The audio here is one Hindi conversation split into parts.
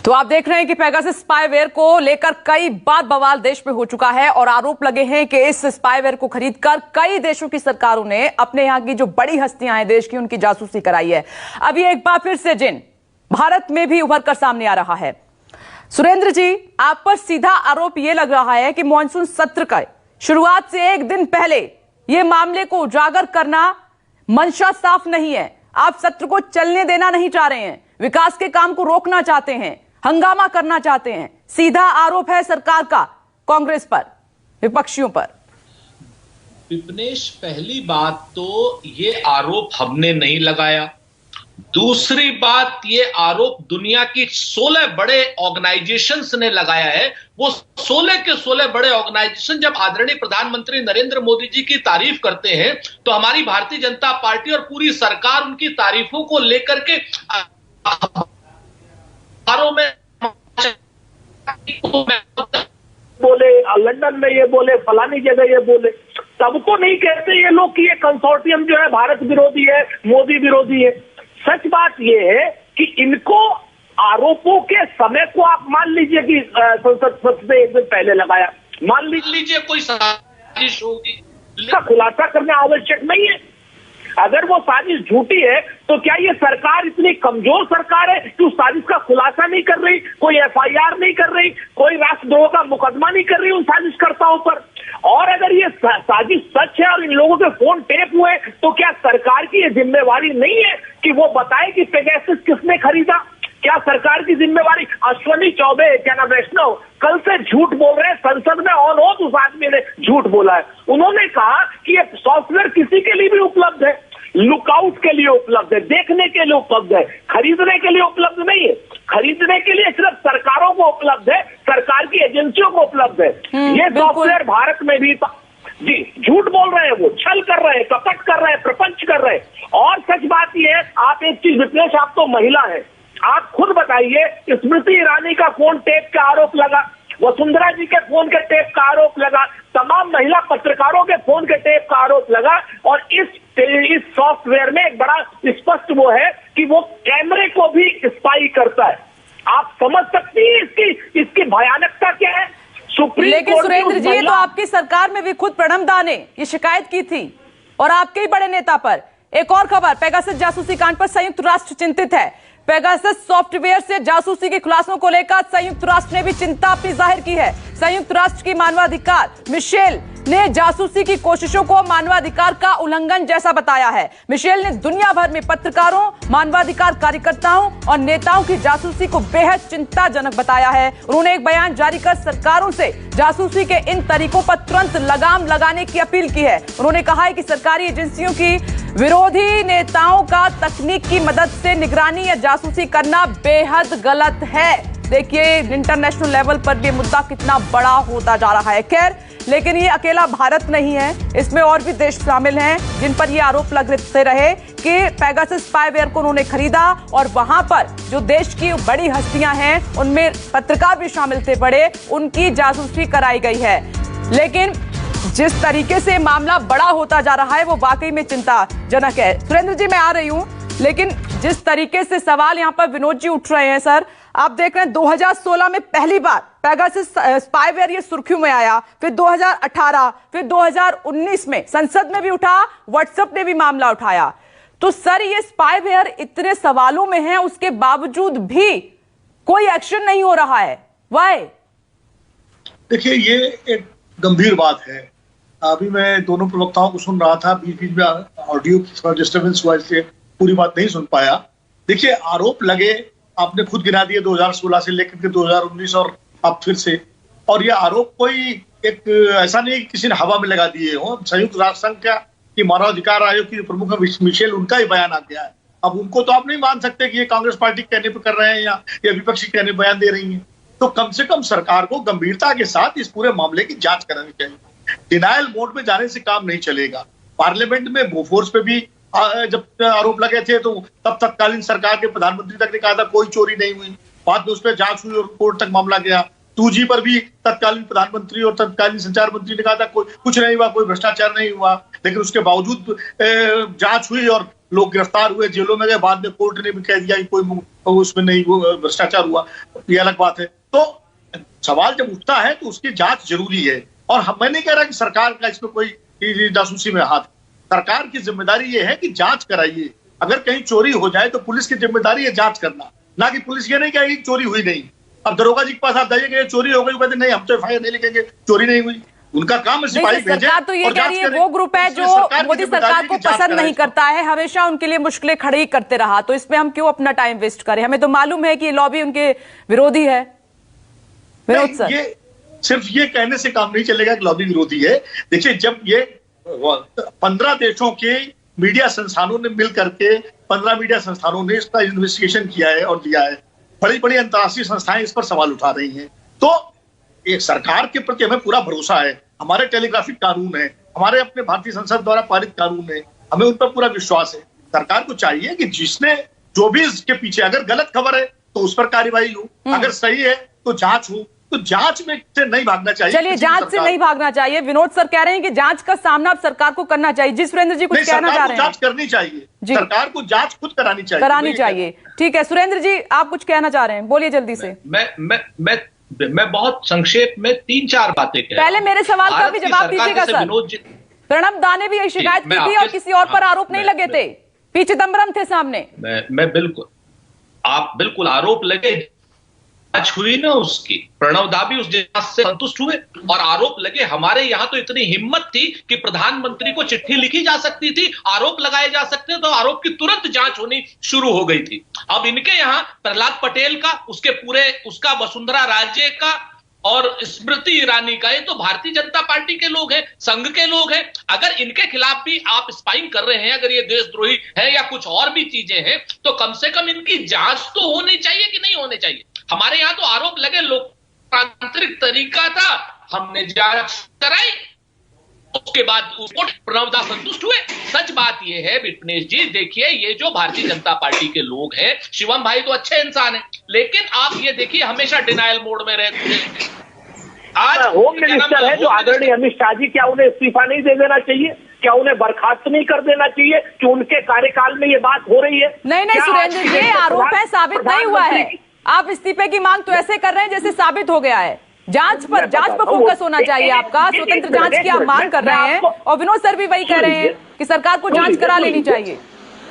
तो आप देख रहे हैं कि पेगासस स्पाईवेयर को लेकर कई बार बवाल देश में हो चुका है और आरोप लगे हैं कि इस स्पाईवेयर को खरीदकर कई देशों की सरकारों ने अपने यहां की जो बड़ी हस्तियां हैं देश की, उनकी जासूसी कराई है। अब ये एक बार फिर से जिन भारत में भी उभर कर सामने आ रहा है। सुरेंद्र जी, आप पर सीधा आरोप यह लग रहा है कि मॉनसून सत्र का शुरुआत से एक दिन पहले यह मामले को उजागर करना मंशा साफ नहीं है। आप सत्र को चलने देना नहीं चाह रहे हैं, विकास के काम को रोकना चाहते हैं, हंगामा करना चाहते हैं। सीधा आरोप है सरकार का कांग्रेस पर, विपक्षियों पर। विपनेश, पहली बात तो ये आरोप हमने नहीं लगाया। दूसरी बात, ये आरोप दुनिया की 16 बड़े ऑर्गेनाइजेशंस ने लगाया है। वो 16 के 16 बड़े ऑर्गेनाइजेशन जब आदरणीय प्रधानमंत्री नरेंद्र मोदी जी की तारीफ करते हैं तो हमारी भारतीय जनता पार्टी और पूरी सरकार उनकी तारीफों को लेकर के में बोले, लंदन में ये बोले, फलानी जगह ये बोले, तब तो नहीं कहते ये लोग कि ये कंसोर्टियम जो है भारत विरोधी है, मोदी विरोधी है। सच बात ये है कि इनको आरोपों के समय को आप मान लीजिए कि संसद सत्र से एक दिन पहले लगाया, मान लीजिए कोई साजिश होगी, इसका खुलासा करना आवश्यक नहीं है। अगर वो साजिश झूठी है तो क्या ये सरकार इतनी कमजोर सरकार है कि उस साजिश का खुलासा नहीं कर रही, कोई एफआईआर नहीं कर रही, कोई राष्ट्रद्रोह का मुकदमा नहीं कर रही उन साजिशकर्ताओं पर? और अगर ये साजिश सच है और इन लोगों के फोन टेप हुए तो क्या सरकार की ये जिम्मेवारी नहीं है कि वो बताए कि पेगासस किसने खरीदा? क्या सरकार की जिम्मेवारी? अश्विनी चौबे, क्या नाम, वैष्णव कल से झूठ बोल रहे हैं, संसद में ऑन हो उस आदमी ने झूठ बोला है। उन्होंने कहा कि ये सॉफ्टवेयर किसी के लिए भी उपलब्ध है, लुकआउट के लिए उपलब्ध है, देखने के लिए उपलब्ध है, खरीदने के लिए उपलब्ध नहीं है। खरीदने के लिए सिर्फ सरकारों को उपलब्ध है, सरकार की एजेंसियों को उपलब्ध है। ये सॉफ्टवेयर भारत में भी जी झूठ बोल रहे हैं, वो छल कर रहे हैं, कपट कर रहे हैं, प्रपंच कर रहे हैं। और सच बात ये है, आप एक चीज, विपनेश, आप तो महिला है, आप खुद बताइए, स्मृति ईरानी का फोन टेप का आरोप लगा, वसुंधरा जी के फोन के टेप का आरोप लगा, तमाम महिला पत्रकारों के फोन के टेप का आरोप लगा। और इस सॉफ्टवेयर में एक बड़ा स्पष्ट वो है कि वो कैमरे को भी स्पाई करता है। आप समझ सकती हैं इसकी भयानकता क्या है? Supreme court. लेकिन सुरेंद्र जी, तो आपकी सरकार में भी खुद प्रणब दा ने ये शिकायत की थी और आपके ही बड़े नेता पर। एक और खबर, पेगासस जासूसी कांड पर संयुक्त राष्ट्र चिंतित है। पेगासस सॉफ्टवेयर से जासूसी के खुलासों को लेकर संयुक्त राष्ट्र ने भी चिंता अपनी जाहिर की है। संयुक्त राष्ट्र की मानवाधिकार मिशेल ने जासूसी की कोशिशों को मानवाधिकार का उल्लंघन जैसा बताया है। मिशेल ने दुनिया भर में पत्रकारों, मानवाधिकार कार्यकर्ताओं और नेताओं की जासूसी को बेहद चिंताजनक बताया है। उन्होंने एक बयान जारी कर सरकारों से जासूसी के इन तरीकों पर तुरंत लगाम लगाने की अपील की है। उन्होंने कहा है कि सरकारी एजेंसियों की विरोधी नेताओं का तकनीक की मदद से निगरानी या जासूसी करना बेहद गलत है। देखिए इंटरनेशनल लेवल पर ये मुद्दा कितना बड़ा होता जा रहा है। खैर, लेकिन ये अकेला भारत नहीं है, इसमें और भी देश शामिल हैं जिन पर ये आरोप लगते रहे कि पेगासस स्पाईवेयर को उन्होंने खरीदा और वहां पर जो देश की बड़ी हस्तियां हैं उनमें पत्रकार भी शामिल थे, बड़े, उनकी जासूसी कराई गई है। लेकिन जिस तरीके से मामला बड़ा होता जा रहा है वो वाकई में चिंताजनक है। सुरेंद्र जी, मैं आ रही हूं, लेकिन जिस तरीके से सवाल यहां पर विनोद जी उठ रहे हैं, सर आप देख रहे हैं 2016 में पहली बार पेगासस स्पाईवेयर ये सुर्खियों में आया, फिर 2018, फिर 2019 में संसद में भी उठा, व्हाट्सएप ने भी मामला उठाया। तो सर ये स्पाईवेयर इतने सवालों में है, उसके बावजूद भी कोई एक्शन नहीं हो रहा है, व्हाई? देखिए, ये एक गंभीर बात है। अभी मैं दोनों प्रवक्ताओं को सुन रहा था, बीच बीच में ऑडियो की डिस्टर्बेंस हुआ, इसलिए पूरी बात नहीं सुन पाया। देखिए, आरोप लगे, आपने खुद गिना दिए 2016 से लेकर के 2019 और अब फिर से। और ये आरोप कोई एक ऐसा नहीं किसी ने हवा में लगा दिए हो। संयुक्त राष्ट्र संघ का कि मानवाधिकार आयोग की प्रमुख मिशेल, उनका ही बयान आ गया है। अब उनको तो आप नहीं मान सकते कि ये कांग्रेस पार्टी कहने पर कर रहे हैं या विपक्षी कहने बयान दे रही है। तो कम से कम सरकार को गंभीरता के साथ इस पूरे मामले की जांच करानी चाहिए। डिनायल मोड में जाने से काम नहीं चलेगा। पार्लियामेंट में बोफोर्स पे भी जब आरोप लगे थे तो तब तत्कालीन सरकार के प्रधानमंत्री तक ने कहा था कोई चोरी नहीं हुई, बाद में उस पर जांच हुई और कोर्ट तक मामला गया। 2G पर भी तत्कालीन प्रधानमंत्री और तत्कालीन संचार मंत्री ने कहा था कोई कुछ नहीं हुआ, कोई भ्रष्टाचार नहीं हुआ, लेकिन उसके बावजूद जांच हुई और लोग गिरफ्तार हुए, जेलों में गए, बाद में कोर्ट ने भी कह दिया कि कोई उसमें नहीं, वो भ्रष्टाचार हुआ, ये अलग बात है। तो सवाल जब उठता है तो उसकी जांच जरूरी है। और मैं नहीं कह रहा कि सरकार का इसमें कोई जासूसी में हाथ, सरकार की जिम्मेदारी ये है कि जांच कराइए। अगर कहीं चोरी हो जाए तो पुलिस की जिम्मेदारी है जांच करना, ना कि पुलिस ये नहीं कहेगी चोरी हुई नहीं। अब दरोगा जी के पास आप जाइए कि चोरी हो गई, कहते नहीं हम तो एफआईआर नहीं लिखेंगे, चोरी नहीं हुई। उनका काम है सिपाही भेजे। सरकार तो ये कह रही है वो ग्रुप है जो मोदी सरकार को पसंद नहीं करता है, हमेशा उनके लिए मुश्किलें खड़ी करते रहा, तो इसमें हम क्यों अपना टाइम वेस्ट करें? हमें तो मालूम है कि ये लॉबी उनके विरोधी है। विनोद सर, ये सिर्फ ये कहने से काम नहीं चलेगा कि लॉबी विरोधी है। देखिए, जब ये 15 देशों के मीडिया संस्थानों ने मिल करके 15 मीडिया संस्थानों ने इसका इन्वेस्टिगेशन किया है और दिया है, बड़ी बड़ी अंतर्राष्ट्रीय संस्थाएं इस पर सवाल उठा रही हैं, तो एक सरकार के प्रति हमें पूरा भरोसा है। हमारे टेलीग्राफिक कानून है, हमारे अपने भारतीय संसद द्वारा पारित कानून है, हमें उन पर पूरा विश्वास है। सरकार को चाहिए कि जिसने जो भी इसके पीछे, अगर गलत खबर है तो उस पर कार्रवाई हो, अगर सही है तो जांच हो, तो जांच में से नहीं भागना चाहिए। चलिए, जांच से नहीं भागना चाहिए। विनोद सर कह रहे हैं कि जांच का सामना अब सरकार को करना चाहिए। जी सुरेंद्र जी कुछ कहना चाह रहे हैं? जांच करनी चाहिए, सरकार को जांच खुद करानी चाहिए। ठीक है, सुरेंद्र जी आप कुछ कहना चाह रहे हैं, बोलिए जल्दी से। मैं बहुत संक्षेप में 3-4 बातें कह रहा हूं। पहले मेरे सवाल का भी जवाब दीजिएगा सर। प्रणब दा ने भी यही शिकायत की थी और किसी और पर आरोप नहीं लगे थे, पी चिदंबरम थे सामने। मैं बिल्कुल आरोप लगे, जांच हुई ना उसकी, प्रणब दा भी उस जांच से संतुष्ट हुए और आरोप लगे। हमारे यहां तो इतनी हिम्मत थी कि प्रधानमंत्री को चिट्ठी लिखी जा सकती थी, आरोप लगाए जा सकते थे, तो आरोप की तुरंत जांच होनी शुरू हो गई थी। अब इनके यहां प्रहलाद पटेल का, उसका वसुंधरा राजे का और स्मृति ईरानी का, ये तो भारतीय जनता पार्टी के लोग हैं, संघ के लोग हैं। अगर इनके खिलाफ भी आप स्पाइंग कर रहे हैं, अगर ये देशद्रोही है या कुछ और भी चीजें हैं, तो कम से कम इनकी जांच तो होनी चाहिए कि नहीं होनी चाहिए। हमारे यहां तो आरोप लगे, लोकतांत्रिक तरीका था, हमने जांच कराई, उसके बाद प्रणब दा संतुष्ट हुए। सच बात यह है विपनेश जी, देखिए ये जो भारतीय जनता पार्टी के लोग हैं, शिवम भाई तो अच्छे इंसान हैं, लेकिन आप ये देखिए हमेशा डिनायल मोड में रहते हैं। आज होम मिनिस्टर है जो आदरणीय अमित शाह जी, क्या उन्हें इस्तीफा नहीं दे देना चाहिए? क्या उन्हें बर्खास्त नहीं कर देना चाहिए कि उनके कार्यकाल में ये बात हो रही है? नहीं सुरेंद्र जी, आरोप है, साबित नहीं हुआ है। आप इस्तीफे की मांग तो ऐसे कर रहे हैं जैसे साबित हो गया है। जांच पर फोकस होना चाहिए आपका, स्वतंत्र जांच की आप मांग कर रहे हैं और विनोद सर भी वही कह रहे हैं कि सरकार को जांच करा लेनी चाहिए।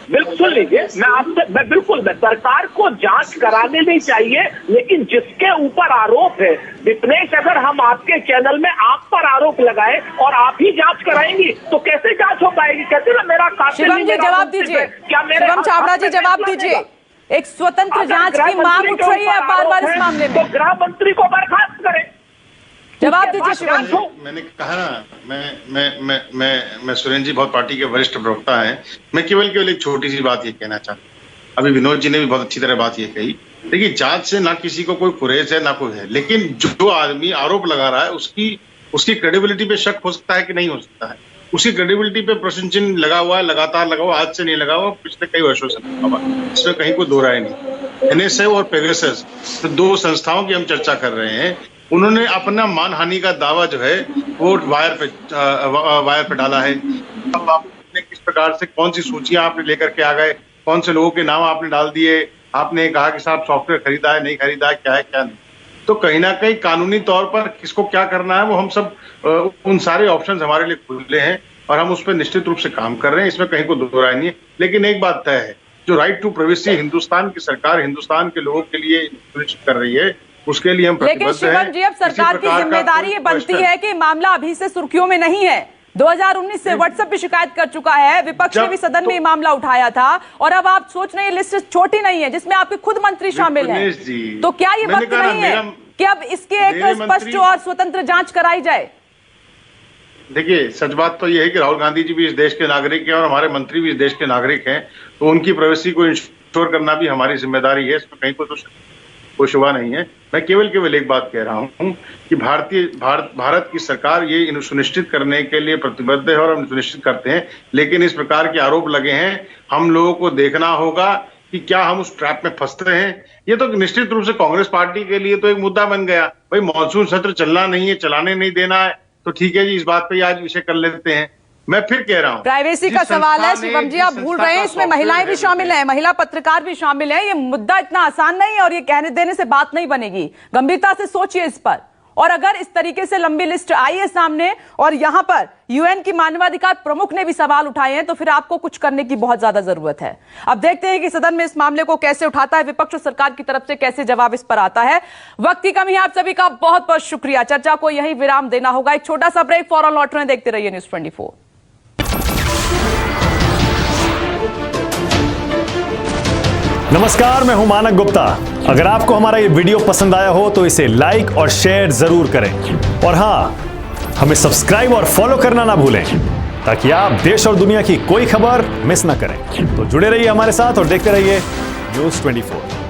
बिल्कुल सुन लीजिए, मैं सरकार को जांच कराने नहीं चाहिए, लेकिन जिसके ऊपर आरोप है, विपनेश, अगर हम आपके चैनल में आप पर आरोप लगाए और आप ही जांच कराएंगी तो कैसे जांच हो पाएगी? कहते ना मेरा कातिल। शिवम जी जवाब दीजिए, शिवम छाबड़ा जी जवाब दीजिए। एक स्वतंत्र जांच की मांग उठ रही है बार-बार इस मामले में, तो गृह मंत्री को बर्खास्त करें। जवाब दीजिए शिवम जी। मैंने कहा ना, मैं सुरेंद्र जी बहुत पार्टी के वरिष्ठ प्रवक्ता हैं, मैं केवल एक छोटी सी बात ये कहना चाहता हूँ। अभी विनोद जी ने भी बहुत अच्छी तरह बात ये कही। देखिए, जांच से ना किसी को कोई कुरेज है ना कोई है, लेकिन जो आदमी आरोप लगा रहा है उसकी क्रेडिबिलिटी पे शक हो सकता है कि नहीं हो सकता है। उसकी क्रेडिबिलिटी पे प्रश्न चिन्ह लगा हुआ है, लगातार लगा हुआ, आज से नहीं लगा हुआ, पिछले कई वर्षों से लगा हुआ, इसमें कहीं कोई दो राय नहीं। NSA और पेगासस, तो 2 संस्थाओं की हम चर्चा कर रहे हैं, उन्होंने अपना मानहानि का दावा जो है वो वायर पे डाला है। अब आपने किस प्रकार से, कौन सी सूचियां आपने लेकर के आ गए, कौन से लोगों के नाम आपने डाल दिए, आपने कहा कि साहब सॉफ्टवेयर खरीदा है नहीं खरीदा है, क्या है क्या नहीं, तो कहीं ना कहीं कानूनी तौर पर किसको क्या करना है वो हम सब, उन सारे ऑप्शंस हमारे लिए खुले हैं और हम उस पर निश्चित रूप से काम कर रहे हैं, इसमें कहीं को दो राय नहीं है। लेकिन एक बात तय है, जो राइट टू प्राइवेसी हिंदुस्तान की सरकार हिंदुस्तान के लोगों के लिए सुनिश्चित कर रही है, उसके लिए हम प्रतिबद्ध हैं। लेकिन शिवम जी, अब सरकार की जिम्मेदारी ये बनती है कि मामला अभी से सुर्खियों में नहीं है। 2019 से व्हाट्सएप पे शिकायत कर चुका है, विपक्ष ने भी सदन में ये मामला उठाया था, और अब आप सोच रहे हैं लिस्ट छोटी नहीं है जिसमें आपके खुद मंत्री शामिल हैं, तो क्या ये वक्त नहीं है कि अब इसके एक स्पष्ट और स्वतंत्र जांच कराई जाए? देखिए, सच बात तो यह है कि राहुल गांधी जी भी इस देश के नागरिक हैं और हमारे मंत्री भी इस देश के नागरिक हैं, तो उनकी प्राइवेसी को इंश्योर करना भी हमारी जिम्मेदारी है, इसमें कहीं कोई शुबा नहीं है। मैं केवल एक बात कह रहा हूं कि भारत की सरकार ये सुनिश्चित करने के लिए प्रतिबद्ध है और हम सुनिश्चित करते हैं, लेकिन इस प्रकार के आरोप लगे हैं, हम लोगों को देखना होगा कि क्या हम उस ट्रैप में फंसते हैं। ये तो निश्चित रूप से कांग्रेस पार्टी के लिए तो एक मुद्दा बन गया, भाई मॉनसून सत्र चलना नहीं है, चलाने नहीं देना है, तो ठीक है जी, इस बात पे आज विषय कर लेते हैं। मैं फिर कह रहा हूं, प्राइवेसी का जिस सवाल है संस्था ने- शिवम जी, आप जिस भूल संस्था रहे हैं, का इसमें महिलाएं भी सॉफ्टवेयर शामिल हैं, महिला पत्रकार भी शामिल हैं। ये मुद्दा इतना आसान नहीं है और ये कहने देने से बात नहीं बनेगी। गंभीरता से सोचिए इस पर। और अगर इस तरीके से लंबी लिस्ट आई है सामने और यहां पर यूएन की मानवाधिकार प्रमुख ने भी सवाल उठाए हैं, तो फिर आपको कुछ करने की बहुत ज्यादा जरूरत है। अब देखते हैं कि सदन में इस मामले को कैसे उठाता है विपक्ष और सरकार की तरफ से कैसे जवाब इस पर आता है। वक्त की कमी है, आप सभी का बहुत बहुत शुक्रिया। चर्चा को यहीं विराम देना होगा। एक छोटा सा ब्रेक, फौरन लौट रहे हैं, देखते रहिए न्यूज़ 24। नमस्कार, मैं हूं मानक गुप्ता। अगर आपको हमारा ये वीडियो पसंद आया हो तो इसे लाइक और शेयर जरूर करें और हां, हमें सब्सक्राइब और फॉलो करना ना भूलें ताकि आप देश और दुनिया की कोई खबर मिस ना करें। तो जुड़े रहिए हमारे साथ और देखते रहिए न्यूज़ 24।